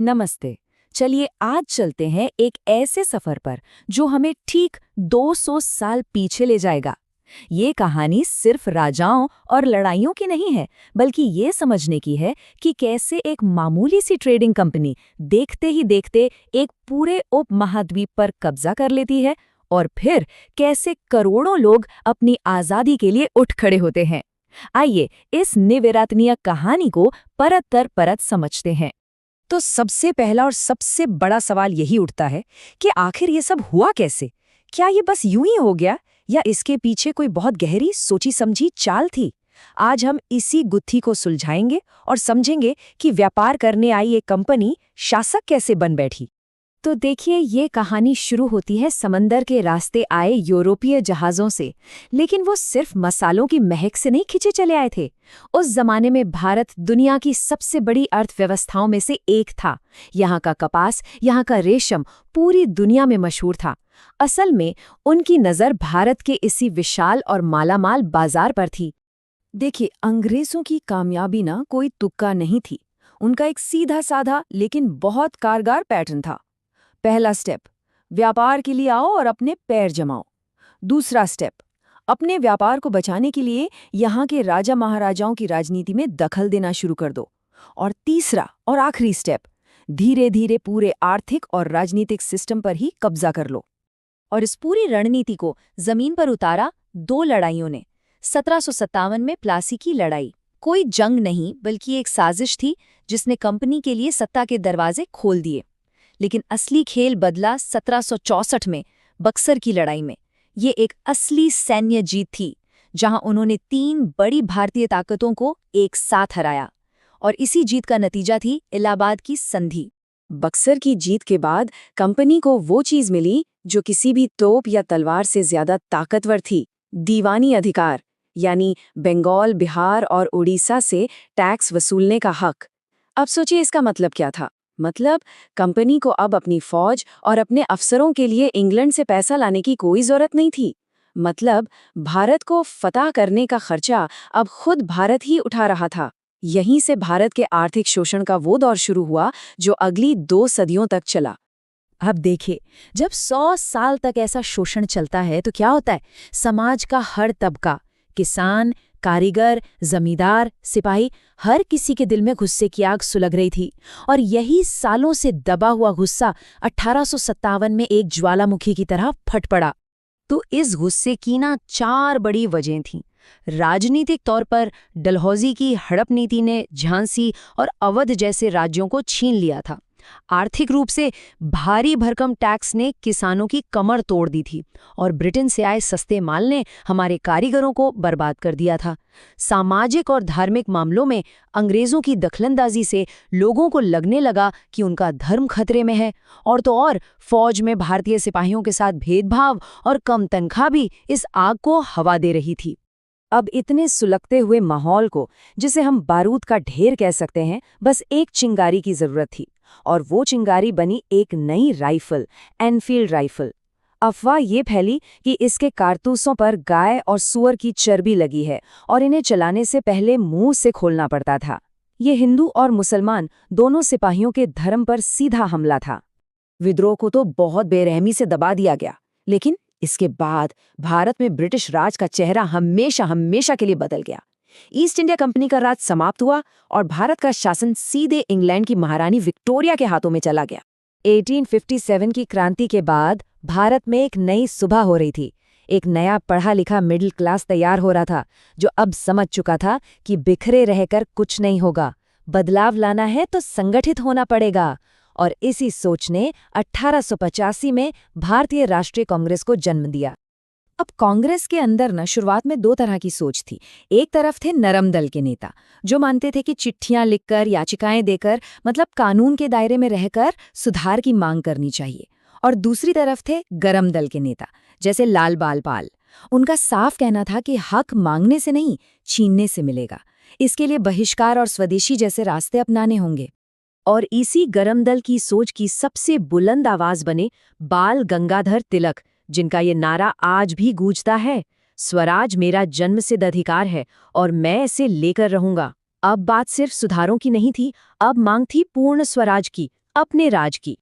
नमस्ते। चलिए आज चलते हैं एक ऐसे सफर पर जो हमें ठीक 200 साल पीछे ले जाएगा। ये कहानी सिर्फ राजाओं और लड़ाइयों की नहीं है, बल्कि ये समझने की है कि कैसे एक मामूली सी ट्रेडिंग कंपनी देखते ही देखते एक पूरे उपमहाद्वीप पर कब्जा कर लेती है और फिर कैसे करोड़ों लोग अपनी आज़ादी के लिए उठ खड़े होते हैं। आइए इस निविरातनीय कहानी को परत दर परत समझते हैं। तो सबसे पहला और सबसे बड़ा सवाल यही उठता है कि आखिर ये सब हुआ कैसे? क्या ये बस यूं ही हो गया या इसके पीछे कोई बहुत गहरी सोची समझी चाल थी? आज हम इसी गुत्थी को सुलझाएंगे और समझेंगे कि व्यापार करने आई एक कंपनी शासक कैसे बन बैठी। तो देखिए, ये कहानी शुरू होती है समंदर के रास्ते आए यूरोपीय जहाज़ों से, लेकिन वो सिर्फ मसालों की महक से नहीं खिंचे चले आए थे। उस जमाने में भारत दुनिया की सबसे बड़ी अर्थव्यवस्थाओं में से एक था। यहाँ का कपास, यहाँ का रेशम पूरी दुनिया में मशहूर था। असल में उनकी नज़र भारत के इसी विशाल और मालामाल बाजार पर थी। देखिए, अंग्रेज़ों की कामयाबी ना कोई तुक्का नहीं थी। उनका एक सीधा साधा लेकिन बहुत कारगर पैटर्न था। पहला स्टेप, व्यापार के लिए आओ और अपने पैर जमाओ। दूसरा स्टेप, अपने व्यापार को बचाने के लिए यहाँ के राजा महाराजाओं की राजनीति में दखल देना शुरू कर दो। और तीसरा और आखिरी स्टेप, धीरे धीरे पूरे आर्थिक और राजनीतिक सिस्टम पर ही कब्जा कर लो। और इस पूरी रणनीति को जमीन पर उतारा दो लड़ाइयों ने। 1757 में प्लासी की लड़ाई कोई जंग नहीं बल्कि एक साजिश थी जिसने कंपनी के लिए सत्ता के दरवाजे खोल दिए। लेकिन असली खेल बदला 1764 में बक्सर की लड़ाई में। ये एक असली सैन्य जीत थी जहां उन्होंने 3 बड़ी भारतीय ताकतों को एक साथ हराया। और इसी जीत का नतीजा थी इलाहाबाद की संधि। बक्सर की जीत के बाद कंपनी को वो चीज मिली जो किसी भी तोप या तलवार से ज्यादा ताकतवर थी, दीवानी अधिकार, यानी बंगाल, बिहार और उड़ीसा से टैक्स वसूलने का हक। अब सोचिए इसका मतलब क्या था। मतलब कंपनी को अब अपनी फौज और अपने अफसरों के लिए इंग्लैंड से पैसा लाने की कोई जरूरत नहीं थी। मतलब भारत को फतह करने का खर्चा अब खुद भारत ही उठा रहा था। यहीं से भारत के आर्थिक शोषण का वो दौर शुरू हुआ जो अगली 2 सदियों तक चला। अब देखिए, जब 100 साल तक ऐसा शोषण चलता है तो क्या होता है? समाज का हर तबका, किसान, कारीगर, जमींदार, सिपाही, हर किसी के दिल में गुस्से की आग सुलग रही थी। और यही सालों से दबा हुआ गुस्सा 1857 में एक ज्वालामुखी की तरह फट पड़ा। तो इस गुस्से की ना 4 बड़ी वजहें थीं। राजनीतिक तौर पर डलहौजी की हड़प नीति ने झांसी और अवध जैसे राज्यों को छीन लिया था। आर्थिक रूप से भारी भरकम टैक्स ने किसानों की कमर तोड़ दी थी और ब्रिटेन से आए सस्ते माल ने हमारे कारीगरों को बर्बाद कर दिया था। सामाजिक और धार्मिक मामलों में अंग्रेजों की दखलंदाजी से लोगों को लगने लगा कि उनका धर्म खतरे में है। और तो और फौज में भारतीय सिपाहियों के साथ भेदभाव और कम तनख्वाह भी इस आग को हवा दे रही थी। अब इतने सुलगते हुए माहौल को, जिसे हम बारूद का ढेर कह सकते हैं, बस एक चिंगारी की जरूरत थी। और वो चिंगारी बनी एक नई राइफल, एनफील्ड राइफल। अफवाह ये फैली कि इसके कारतूसों पर गाय और सूअर की चर्बी लगी है और इन्हें चलाने से पहले मुंह से खोलना पड़ता था। ये हिंदू और मुसलमान दोनों सिपाहियों के धर्म पर सीधा हमला था। विद्रोह को तो बहुत बेरहमी से दबा दिया गया, लेकिन इसके बाद भारत में ब्रिटिश राज का चेहरा हमेशा हमेशा के लिए बदल गया। ईस्ट इंडिया कंपनी का राज समाप्त हुआ और भारत का शासन सीधे इंग्लैंड की महारानी विक्टोरिया के हाथों में चला गया। 1857 की क्रांति के बाद भारत में एक नई सुबह हो रही थी। एक नया पढ़ा लिखा मिडिल क्लास तैयार हो रहा था, जो अब समझ चुका था कि बिखरे रहकर कुछ नहीं होगा। बदलाव लाना है तो संगठित होना पड़ेगा। और इसी सोच ने 1885 में भारतीय राष्ट्रीय कांग्रेस को जन्म दिया। अब कांग्रेस के अंदर न शुरुआत में 2 तरह की सोच थी। एक तरफ थे नरम दल के नेता, जो मानते थे कि चिट्ठियां लिखकर, याचिकाएं देकर, मतलब कानून के दायरे में रहकर सुधार की मांग करनी चाहिए। और दूसरी तरफ थे गरम दल के नेता, जैसे लाल बाल पाल। उनका साफ कहना था कि हक मांगने से नहीं, छीनने से मिलेगा। इसके लिए बहिष्कार और स्वदेशी जैसे रास्ते अपनाने होंगे। और इसी गरम दल की सोच की सबसे बुलंद आवाज बने बाल गंगाधर तिलक, जिनका ये नारा आज भी गूंजता है, स्वराज मेरा जन्मसिद्ध अधिकार है और मैं इसे लेकर रहूंगा। अब बात सिर्फ सुधारों की नहीं थी, अब मांग थी पूर्ण स्वराज की, अपने राज की।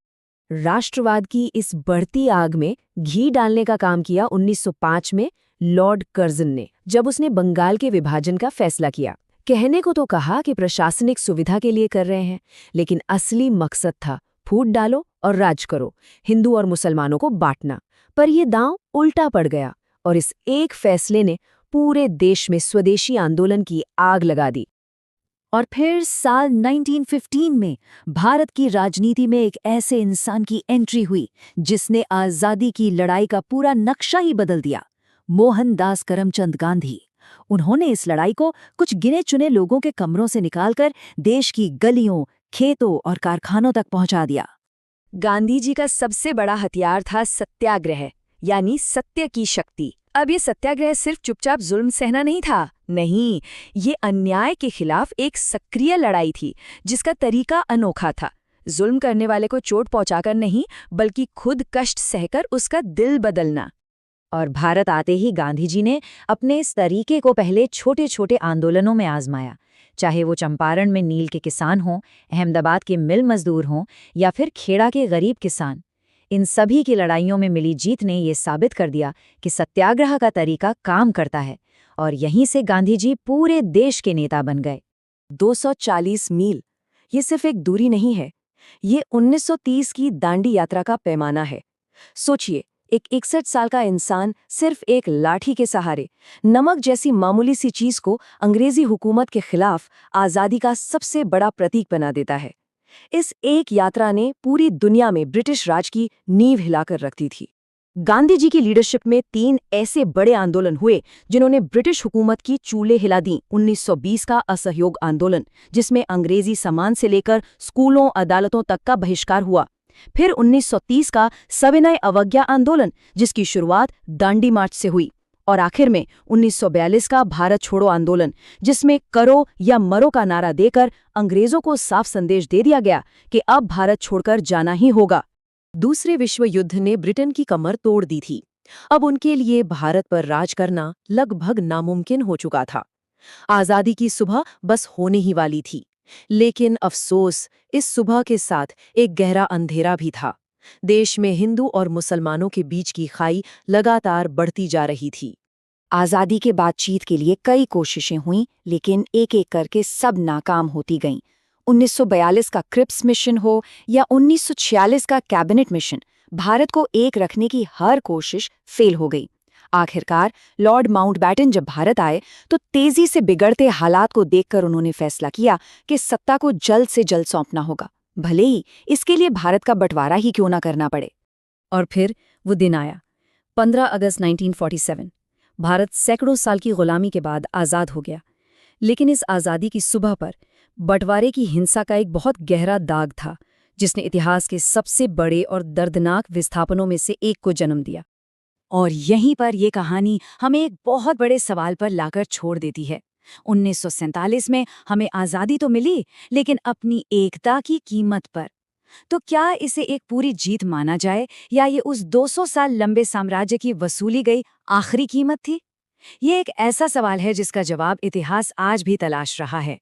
राष्ट्रवाद की इस बढ़ती आग में घी डालने का काम किया 1905 में लॉर्ड कर्जन ने, जब उसने बंगाल के विभाजन का फैसला किया। कहने को तो कहा कि प्रशासनिक सुविधा के लिए कर रहे हैं, लेकिन असली मकसद था फूट डालो और राज करो, हिंदू और मुसलमानों को बांटना। पर यह दांव उल्टा पड़ गया और इस एक फैसले ने पूरे देश में स्वदेशी आंदोलन की आग लगा दी। और फिर साल 1915 में भारत की राजनीति में एक ऐसे इंसान की एंट्री हुई जिसने आज़ादी की लड़ाई का पूरा नक्शा ही बदल दिया, मोहनदास करमचंद गांधी। उन्होंने इस लड़ाई को कुछ गिने चुने लोगों के कमरों से निकालकर देश की गलियों, खेतों और कारखानों तक पहुंचा दिया। गांधी जी का सबसे बड़ा हथियार था सत्याग्रह, यानी सत्य की शक्ति। अब ये सत्याग्रह सिर्फ चुपचाप जुल्म सहना नहीं था, नहीं, ये अन्याय के खिलाफ एक सक्रिय लड़ाई थी जिसका तरीका अनोखा था। जुल्म करने वाले को चोट पहुंचाकर नहीं, बल्कि खुद कष्ट सहकर उसका दिल बदलना। और भारत आते ही गांधी जी ने अपने इस तरीके को पहले छोटे छोटे आंदोलनों में आजमाया, चाहे वो चंपारण में नील के किसान हों, अहमदाबाद के मिल मजदूर हों या फिर खेड़ा के गरीब किसान। इन सभी की लड़ाइयों में मिली जीत ने ये साबित कर दिया कि सत्याग्रह का तरीका काम करता है, और यहीं से गांधी जी पूरे देश के नेता बन गए। 240 मील, ये सिर्फ एक दूरी नहीं है, ये 1930 की दांडी यात्रा का पैमाना है। सोचिए, एक 61 साल का इंसान सिर्फ एक लाठी के सहारे नमक जैसी मामूली सी चीज को अंग्रेजी हुकूमत के खिलाफ आज़ादी का सबसे बड़ा प्रतीक बना देता है। इस एक यात्रा ने पूरी दुनिया में ब्रिटिश राज की नींव हिलाकर रख दी थी। गांधी जी की लीडरशिप में 3 ऐसे बड़े आंदोलन हुए जिन्होंने ब्रिटिश हुकूमत की चूल्हे हिला दी। 1920 का असहयोग आंदोलन, जिसमें अंग्रेजी सामान से लेकर स्कूलों अदालतों तक का बहिष्कार हुआ। फिर 1930 का सविनय अवज्ञा आंदोलन, जिसकी शुरुआत दांडी मार्च से हुई। और आखिर में 1942 का भारत छोड़ो आंदोलन, जिसमें करो या मरो का नारा देकर अंग्रेजों को साफ संदेश दे दिया गया कि अब भारत छोड़कर जाना ही होगा। दूसरे विश्व युद्ध ने ब्रिटेन की कमर तोड़ दी थी। अब उनके लिए भारत पर राज करना लगभग नामुमकिन हो चुका था। आज़ादी की सुबह बस होने ही वाली थी। लेकिन अफसोस, इस सुबह के साथ एक गहरा अंधेरा भी था। देश में हिंदू और मुसलमानों के बीच की खाई लगातार बढ़ती जा रही थी। आज़ादी के बातचीत के लिए कई कोशिशें हुईं, लेकिन एक एक करके सब नाकाम होती गईं। 1942 का क्रिप्स मिशन हो या 1946 का कैबिनेट मिशन, भारत को एक रखने की हर कोशिश फेल हो गई। आखिरकार लॉर्ड माउंटबैटन जब भारत आए तो तेजी से बिगड़ते हालात को देखकर उन्होंने फैसला किया कि सत्ता को जल्द से जल्द सौंपना होगा, भले ही इसके लिए भारत का बंटवारा ही क्यों ना करना पड़े। और फिर वो दिन आया, 15 अगस्त 1947। भारत सैकड़ों साल की गुलामी के बाद आज़ाद हो गया। लेकिन इस आज़ादी की सुबह पर बंटवारे की हिंसा का एक बहुत गहरा दाग था, जिसने इतिहास के सबसे बड़े और दर्दनाक विस्थापनों में से एक को जन्म दिया। और यहीं पर यह कहानी हमें एक बहुत बड़े सवाल पर लाकर छोड़ देती है। 1947 में हमें आज़ादी तो मिली, लेकिन अपनी एकता की कीमत पर। तो क्या इसे एक पूरी जीत माना जाए, या ये उस 200 साल लंबे साम्राज्य की वसूली गई आखिरी कीमत थी? ये एक ऐसा सवाल है जिसका जवाब इतिहास आज भी तलाश रहा है।